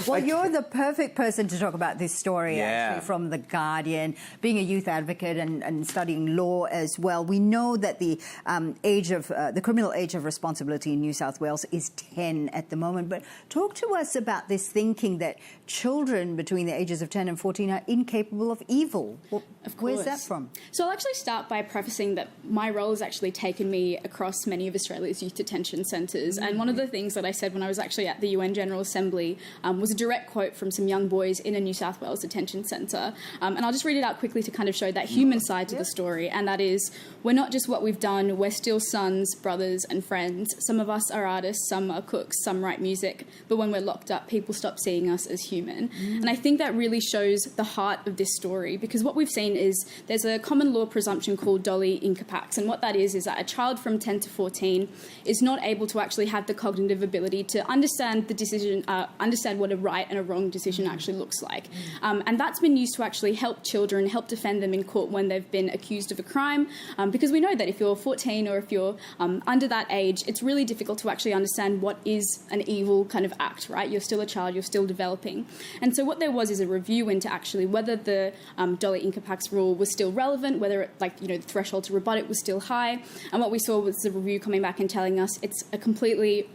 Well, you're the perfect person to talk about this story, Yeah. actually, from The Guardian, being a youth advocate and studying law as well. We know that the the criminal age of responsibility in New South Wales is 10 at the moment. But talk to us about this thinking that children between the ages of 10 and 14 are incapable of evil. Well, where's that from? So I'll actually start by prefacing that my role has actually taken me across many of Australia's youth detention centres. And one of the things that I said when I was actually at the UN General Assembly was a direct quote from some young boys in a New South Wales detention centre. And I'll just read it out quickly to kind of show that human side to the story. And that is, we're not just what we've done, we're still sons, brothers and friends. Some of us are artists, some are cooks, some write music. But when we're locked up, people stop seeing us as human. And I think that really shows the heart of this story, because what we've seen is there's a common law presumption called dolly incapax. And what that is that a child from 10 to 14 is not able to actually have the cognitive ability to understand the decision, understand what a right and a wrong decision actually looks like. And that's been used to actually help children, help defend them in court when they've been accused of a crime, because we know that if you're 14 or if you're under that age, it's really difficult to actually understand what is an evil kind of act, right? You're still a child, you're still developing. And so what there was is a review into actually whether the dolly incapax rule was still relevant, whether it, the threshold to rebut it was still high. And what we saw was the review coming back and telling us it's a completely,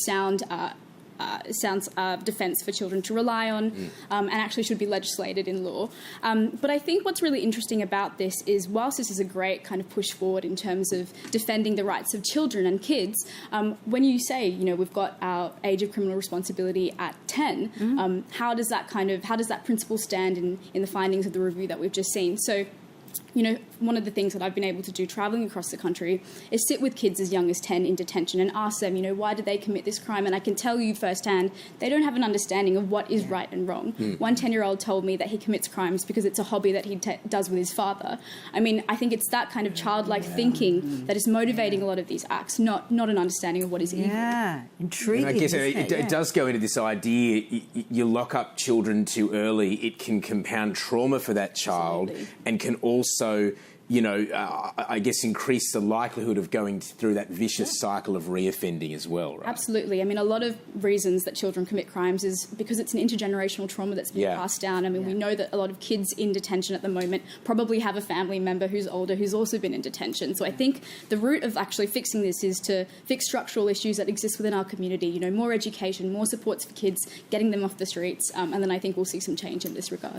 sound defence for children to rely on and actually should be legislated in law. But I think what's really interesting about this is, whilst this is a great kind of push forward in terms of defending the rights of children and kids, when you say, we've got our age of criminal responsibility at 10, how does that principle stand in the findings of the review that we've just seen? So, one of the things that I've been able to do travelling across the country is sit with kids as young as 10 in detention and ask them, why did they commit this crime? And I can tell you firsthand, they don't have an understanding of what is right and wrong. One 10-year-old told me that he commits crimes because it's a hobby that he does with his father. I mean, I think it's that kind of childlike thinking that is motivating a lot of these acts, not an understanding of what is evil. Yeah, intriguing. And I guess it does go into this idea, you lock up children too early, it can compound trauma for that child. Absolutely. And can also I guess increase the likelihood of going through that vicious cycle of reoffending as well, right? Absolutely. I mean, a lot of reasons that children commit crimes is because it's an intergenerational trauma that's been passed down. I mean, we know that a lot of kids in detention at the moment probably have a family member who's older who's also been in detention. So I think the root of actually fixing this is to fix structural issues that exist within our community, more education, more supports for kids, getting them off the streets, and then I think we'll see some change in this regard.